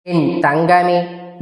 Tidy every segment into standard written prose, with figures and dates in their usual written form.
என் தங்கமே,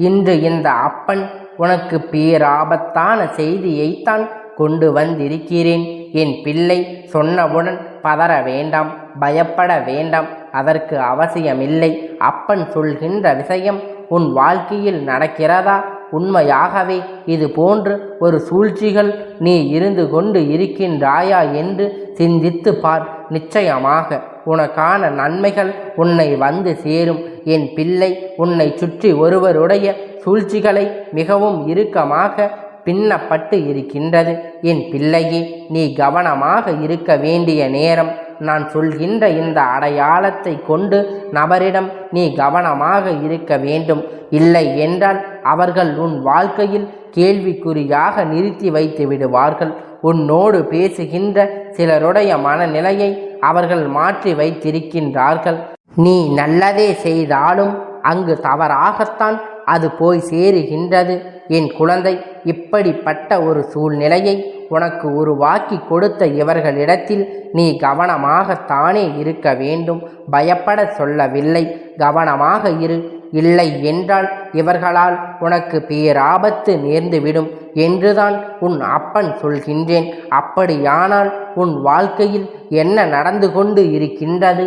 இன்று இந்த அப்பன் உனக்கு பேராபத்தான செய்தியைத்தான் கொண்டு வந்திருக்கிறேன். என் பிள்ளை, சொன்னவுடன் பதற வேண்டாம், பயப்பட வேண்டாம். அதற்கு அவசியமில்லை. அப்பன் சொல்கின்ற விஷயம் உன் வாழ்க்கையில் நடக்கிறதா? உண்மையாகவே இது போன்று ஒரு சூழ்ச்சிகள் நீ இருந்து கொண்டு இருக்கின்றாயா என்று சிந்தித்து பார். நிச்சயமாக உனக்கான நன்மைகள் உன்னை வந்து சேரும். என் பிள்ளை, உன்னை சுற்றி ஒருவருடைய சூழ்ச்சிகளை மிகவும் இறுக்கமாக பின்னப்பட்டு இருக்கின்றது. என் பிள்ளையே, நீ கவனமாக இருக்க வேண்டிய நேரம். நான் சொல்கின்ற இந்த அடையாளத்தை கொண்டு நபரிடம் நீ கவனமாக இருக்க வேண்டும். இல்லை என்றால் அவர்கள் உன் வாழ்க்கையில் கேள்விக்குறியாக நிறுத்தி வைத்து விடுவார்கள். உன்னோடு பேசுகின்ற சிலருடைய மனநிலையை அவர்கள் மாற்றி வைத்திருக்கின்றார்கள். நீ நல்லதே செய்தாலும் அங்கு தவறாகத்தான் அது போய் சேருகின்றது. என் குழந்தை, இப்படிப்பட்ட ஒரு சூழ்நிலையை உனக்கு உருவாக்கி கொடுத்த இவர்களிடத்தில் நீ கவனமாகத்தானே இருக்க வேண்டும். பயப்பட சொல்லவில்லை, கவனமாக இரு. இல்லை என்றால் இவர்களால் உனக்கு பேராபத்து நேர்ந்துவிடும் என்றுதான் உன் அப்பன் சொல்கின்றேன். அப்படியானால் உன் வாழ்க்கையில் என்ன நடந்து கொண்டு இருக்கின்றது?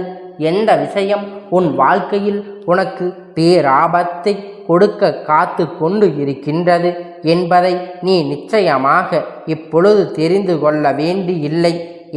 எந்த விஷயம் உன் வாழ்க்கையில் உனக்கு பேராபத்தை கொடுக்க காத்து கொண்டு இருக்கின்றது என்பதை நீ நிச்சயமாக இப்பொழுது தெரிந்து கொள்ள வேண்டியில்லை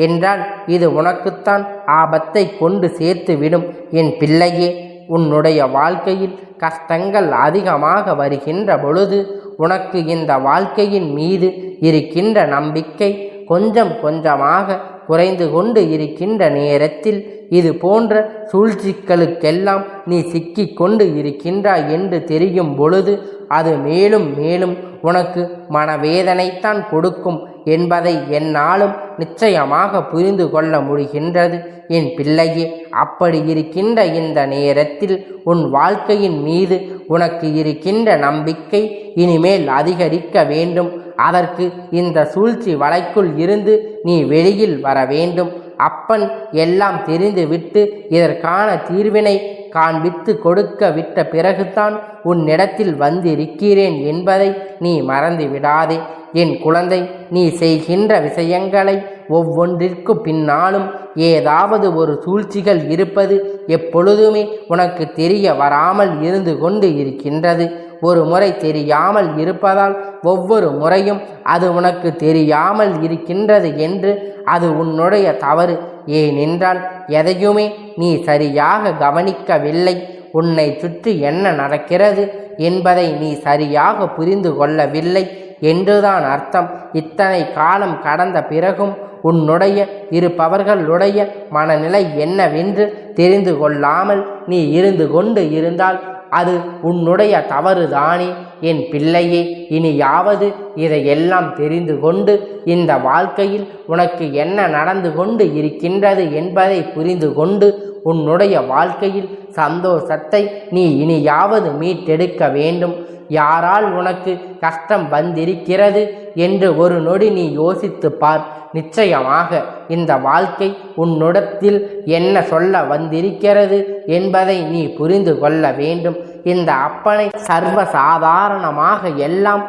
என்றால் இது உனக்குத்தான் ஆபத்தை கொண்டு சேர்த்துவிடும். என் பிள்ளையே, உன்னுடைய வாழ்க்கையில் கஷ்டங்கள் அதிகமாக வருகின்ற பொழுது உனக்கு இந்த வாழ்க்கையின் மீது இருக்கின்ற நம்பிக்கை கொஞ்சம் கொஞ்சமாக குறைந்து கொண்டு இருக்கின்ற நேரத்தில் இது போன்ற சூழ்ச்சிகளுக்கெல்லாம் நீ சிக்கி கொண்டு இருக்கின்றாய் என்று தெரியும் பொழுது அது மேலும் மேலும் உனக்கு மனவேதனைத்தான் கொடுக்கும் என்பதை என்னாலும் நிச்சயமாக புரிந்து கொள்ள முடிகின்றது. என் பிள்ளையே, அப்படி இருக்கின்ற இந்த நேரத்தில் உன் வாழ்க்கையின் மீது உனக்கு இருக்கின்ற நம்பிக்கை இனிமேல் அதிகரிக்க வேண்டும். அதற்கு இந்த சூழ்ச்சி வலைக்குள் இருந்து நீ வெளியில் வர வேண்டும். அப்பன் எல்லாம் தெரிந்துவிட்டு இதற்கான தீர்வினை காண்பித்து கொடுக்க விட்ட பிறகுதான் உன்னிடத்தில் வந்திருக்கிறேன் என்பதை நீ மறந்து விடாதே. என் குழந்தை, நீ செய்கின்ற விஷயங்களை ஒவ்வொன்றிற்கு பின்னாலும் ஏதாவது ஒரு சூழ்ச்சிகள் இருப்பது எப்பொழுதுமே உனக்கு தெரிய வராமல் இருந்து கொண்டு இருக்கின்றது. ஒரு முறை தெரியாமல் இருப்பதால் ஒவ்வொரு முறையும் அது உனக்கு தெரியாமல் இருக்கின்றது என்று அது உன்னுடைய தவறு. ஏனென்றால் எதையுமே நீ சரியாக கவனிக்கவில்லை. உன்னை சுற்றி என்ன நடக்கிறது என்பதை நீ சரியாக புரிந்து கொள்ளவில்லை என்றுதான் அர்த்தம். இத்தனை காலம் கடந்த பிறகும் உன்னுடைய இருப்பவர்களுடைய மனநிலை என்னவென்று தெரிந்து கொள்ளாமல் நீ இருந்து கொண்டு இருந்தால் அது உன்னுடைய தவறுதானே. என் பிள்ளையே, இனியாவது இதையெல்லாம் தெரிந்து கொண்டு இந்த வாழ்க்கையில் உனக்கு என்ன நடந்து கொண்டு இருக்கின்றது என்பதை புரிந்து கொண்டு உன்னுடைய வாழ்க்கையில் சந்தோஷத்தை நீ இனியாவது மீட்டெடுக்க வேண்டும். யாரால் உனக்கு கஷ்டம் வந்திருக்கிறது என்று ஒரு நொடி நீ யோசித்து பார். நிச்சயமாக இந்த வாழ்க்கை உன்னிடத்தில் என்ன சொல்ல வந்திருக்கிறது என்பதை நீ புரிந்து கொள்ள வேண்டும். இந்த அப்பனை சர்வசாதாரணமாக எல்லாம்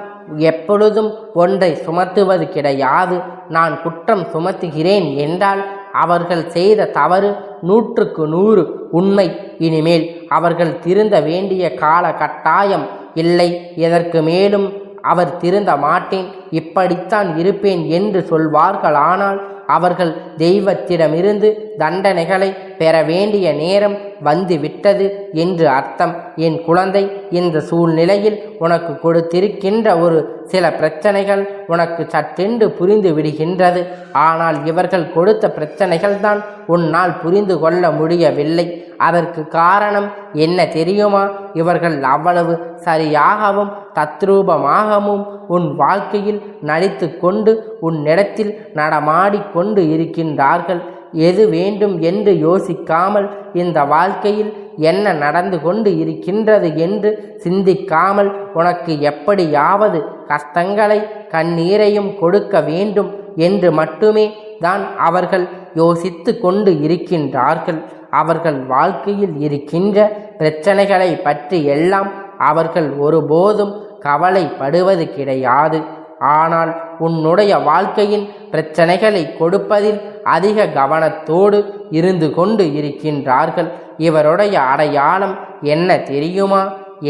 எப்பொழுதும் ஒன்றை சுமத்துவது கிடையாது. நான் குற்றம் சுமத்துகிறேன் என்றால் அவர்கள் செய்த தவறு 100க்கு 100 உண்மை. இனிமேல் அவர்கள் திருந்த வேண்டிய கால கட்டாயம் இல்லை. இதற்கு மேலும் அவர் திருந்த மாட்டேன், இப்படித்தான் இருப்பேன் என்று சொல்வார்களானால் அவர்கள் தெய்வத்திடமிருந்து தண்டனைகளை பெற வேண்டிய நேரம் வந்துவிட்டது என்று அர்த்தம். என் குழந்தை, இந்த சூழ்நிலையில் உனக்கு கொடுத்திருக்கின்ற ஒரு சில பிரச்சனைகள் உனக்கு சற்றென்று புரிந்து விடுகின்றது. ஆனால் இவர்கள் கொடுத்த பிரச்சனைகள் தான் உன்னால் புரிந்து கொள்ள முடியவில்லை. அதற்கு காரணம் என்ன தெரியுமா? இவர்கள் அவ்வளவு சரியாகவும் தத்ரூபமாகவும் உன் வாழ்க்கையில் நடித்து கொண்டு உன்னிடத்தில் நடமாடிக்கொண்டு இருக்கின்றார்கள். எது வேண்டும் என்று யோசிக்காமல் இந்த வாழ்க்கையில் என்ன நடந்து கொண்டு இருக்கின்றது என்று சிந்திக்காமல் உனக்கு எப்படியாவது கஷ்டங்களை கண்ணீரையும் கொடுக்க வேண்டும் என்று மட்டுமே தான் அவர்கள் யோசித்து கொண்டு இருக்கின்றார்கள். அவர்கள் வாழ்க்கையில் இருக்கின்ற பிரச்சனைகளை பற்றி எல்லாம் அவர்கள் ஒருபோதும் கவலைப்படுவது கிடையாது. ஆனால் உன்னுடைய வாழ்க்கையின் பிரச்சனைகளை கொடுப்பதில் அதிக கவனத்தோடு இருந்து கொண்டு இருக்கின்றார்கள். இவருடைய அடையாளம் என்ன தெரியுமா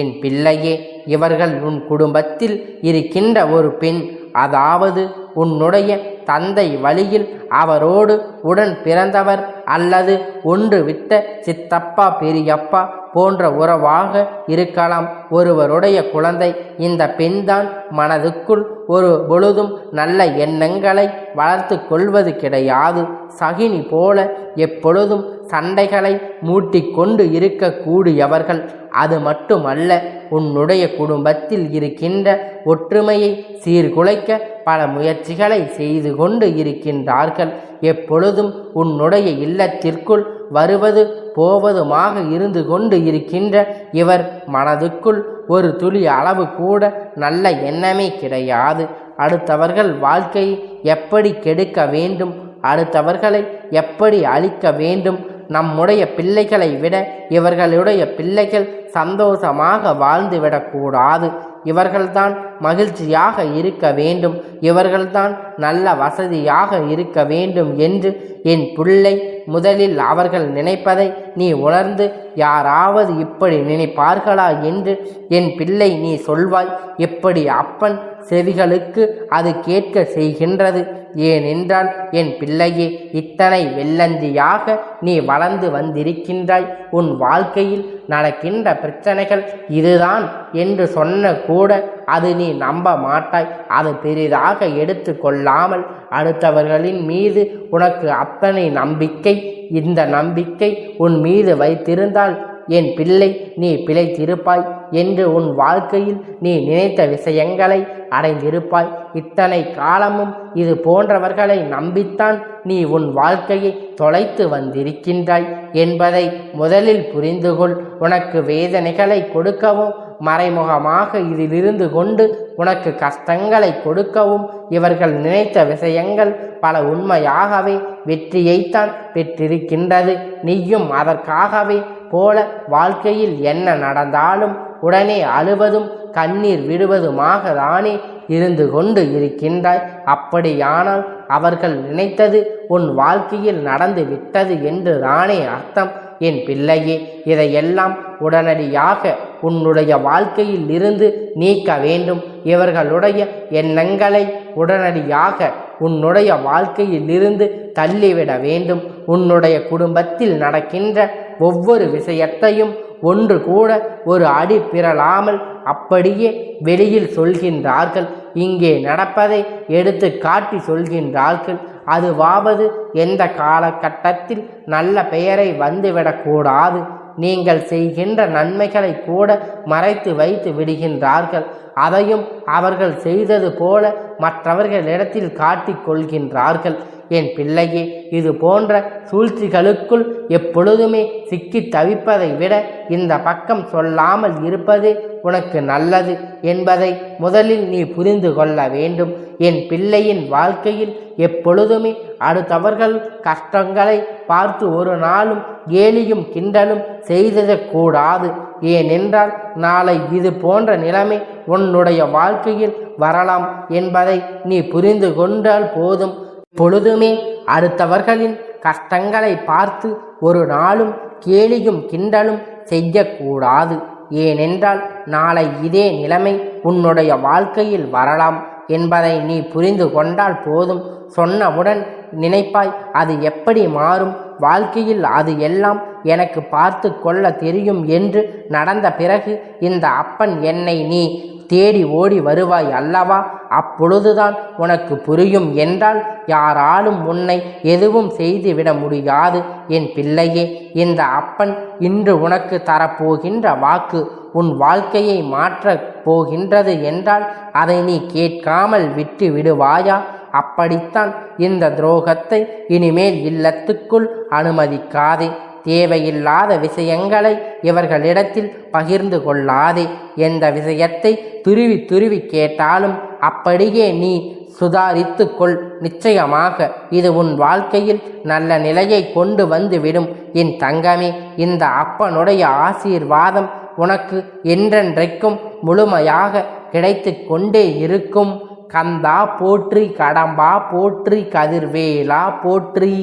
என் பிள்ளையே? இவர்கள் உன் குடும்பத்தில் இருக்கின்ற ஒரு பெண், அதாவது உன்னுடைய தந்தை வழியில் அவரோடு உடன் பிறந்தவர் அல்லது ஒன்று விட்ட சித்தப்பா பெரியப்பா போன்ற உறவாக இருக்கலாம் ஒருவருடைய குழந்தை. இந்த பெண்தான் மனதுக்குள் ஒரு பொழுதும் நல்ல எண்ணங்களை வளர்த்து கொள்வது கிடையாது. சகினி போல எப்பொழுதும் சண்டைகளை மூட்டிக்கொண்டு இருக்கக்கூடியவர்கள். அது மட்டுமல்ல, உன்னுடைய குடும்பத்தில் இருக்கின்ற ஒற்றுமையை சீர்குலைக்க பல முயற்சிகளை செய்து கொண்டு இருக்கின்றார்கள். எப்பொழுதும் உன்னுடைய இல்லத்திற்குள் வருவது போவதுமாக இருந்து கொண்டு இருக்கின்ற இவர் மனதுக்குள் ஒரு துளி அளவு கூட நல்ல எண்ணமே கிடையாது. அடுத்தவர்கள் வாழ்க்கையை எப்படி கெடுக்க வேண்டும், அடுத்தவர்களை எப்படி அழிக்க வேண்டும், நம்முடைய பிள்ளைகளை விட இவர்களுடைய பிள்ளைகள் சந்தோஷமாக வாழ்ந்துவிடக்கூடாது, இவர்கள்தான் மகிழ்ச்சியாக இருக்க வேண்டும், இவர்கள்தான் நல்ல வசதியாக இருக்க வேண்டும் என்று என் பிள்ளை முதலில் அவர்கள் நினைப்பதை நீ உணர்ந்து யாராவது இப்படி நினைப்பார்களா என்று என் பிள்ளை நீ சொல்வாய். இப்படி அப்பன் செவிகளுக்கு அது கேட்க செய்கின்றது. ஏனென்றால் என் பிள்ளையே, இத்தனை வெள்ளந்தியாக நீ வளர்ந்து வந்திருக்கின்றாய். உன் வாழ்க்கையில் நடக்கின்ற பிரச்சனைகள் இதுதான் என்று சொன்ன கூட அது நீ நம்ப மாட்டாய். அது பெரிதாக எடுத்து கொள்ளாமல் அடுத்தவர்களின் மீது உனக்கு அத்தனை நம்பிக்கை, இந்த நம்பிக்கை உன் மீது வைத்திருந்தால் என் பிள்ளை நீ பிழைத்திருப்பாய் என்று உன் வாழ்க்கையில் நீ நினைத்த விஷயங்களை அடைந்திருப்பாய். இத்தனை காலமும் இது போன்றவர்களை நம்பித்தான் நீ உன் வாழ்க்கையை தொலைத்து வந்திருக்கின்றாய் என்பதை முதலில் புரிந்துகொள். உனக்கு வேதனைகளை கொடுக்கவும் மறைமுகமாக இதிலிருந்து கொண்டு உனக்கு கஷ்டங்களை கொடுக்கவும் இவர்கள் நினைத்த விஷயங்கள் பல உண்மையாகவே வெற்றியைத்தான் பெற்றிருக்கின்றது. நீயும் அதற்காகவே போல வாழ்க்கையில் என்ன நடந்தாலும் உடனே அழுவதும் கண்ணீர் விடுவதுமாக தானே இருந்து கொண்டு இருக்கின்றாய். அப்படியானால் அவர்கள் நினைத்தது உன் வாழ்க்கையில் நடந்து விட்டது என்று தானே அர்த்தம். என் பிள்ளையே, இதையெல்லாம் உடனடியாக உன்னுடைய வாழ்க்கையில் இருந்து நீக்க வேண்டும். இவர்களுடைய எண்ணங்களை உடனடியாக உன்னுடைய வாழ்க்கையில் இருந்து தள்ளிவிட வேண்டும். உன்னுடைய குடும்பத்தில் நடக்கின்ற ஒவ்வொரு விஷயத்தையும் ஒன்று கூட ஒரு அடி பிறலாமல் அப்படியே வெளியில் சொல்கின்றார்கள். இங்கே நடப்பதை எடுத்து காட்டி சொல்கின்றார்கள். அதுவாவது எந்த காலகட்டத்தில் நல்ல பெயரை வந்துவிடக்கூடாது. நீங்கள் செய்கின்ற நன்மைகளை கூட மறைத்து வைத்து விடுகின்றார்கள். அதையும் அவர்கள் செய்தது போல மற்றவர்களிடத்தில் காட்டிக் கொள்கின்றார்கள். என் பிள்ளையே, இது போன்ற சூழ்ச்சிகளுக்குள் எப்பொழுதுமே சிக்கி தவிப்பதை விட இந்த பக்கம் சொல்லாமல் இருப்பது உனக்கு நல்லது என்பதை முதலில் நீ புரிந்து கொள்ள வேண்டும். என் பிள்ளையின் வாழ்க்கையில் எப்பொழுதுமே அடுத்தவர்கள் கஷ்டங்களை பார்த்து ஒரு நாளும் கேலியும் கிண்டலும் செய்ததக்கூடாது. ஏனென்றால் நாளை இது போன்ற நிலைமை உன்னுடைய வாழ்க்கையில் வரலாம் என்பதை நீ புரிந்து கொண்டால் போதும். பொழுதுமே அடுத்தவர்களின் கஷ்டங்களை பார்த்து ஒரு நாளும் கேலியும் கிண்டலும் செய்யக்கூடாது. ஏனென்றால் நாளை இதே நிலைமை உன்னுடைய வாழ்க்கையில் வரலாம் என்பதை நீ புரிந்து கொண்டால் போதும். சொன்னவுடன் நினைப்பாய், அது எப்படி மாறும், வாழ்க்கையில் அது எல்லாம் எனக்கு பார்த்து கொள்ள தெரியும் என்று நடந்த பிறகு இந்த அப்பன் என்னை நீ தேடி ஓடி வருவாய் அல்லவா? அப்பொழுதுதான் உனக்கு புரியும் என்றால் யாராலும் உன்னை எதுவும் செய்துவிட முடியாது. என் பிள்ளையே, இந்த அப்பன் இன்று உனக்கு தரப்போகின்ற வாக்கு உன் வாழ்க்கையை மாற்றப் போகின்றது என்றால் அதை நீ கேட்காமல் விட்டு விடுவாயா? அப்படித்தான் இந்த துரோகத்தை இனிமேல் இல்லத்துக்குள் அனுமதிக்காதே. தேவையில்லாத விஷயங்களை இவர்களிடத்தில் பகிர்ந்து கொள்ளாதே. எந்த விஷயத்தை துருவி துருவி கேட்டாலும் அப்படியே நீ சுதாரித்து கொள். நிச்சயமாக இது உன் வாழ்க்கையில் நல்ல நிலையை கொண்டு வந்துவிடும். என் தங்கமே, இந்த அப்பனுடைய ஆசீர்வாதம் உனக்கு என்றென்றைக்கும் முழுமையாக கிடைத்து கொண்டே இருக்கும். கந்தா போற்றி, கடம்பா போற்றி, கதிர்வேலா போற்றி,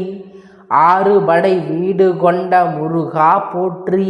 ஆறுபடை வீடு கொண்ட முருகா போற்றி.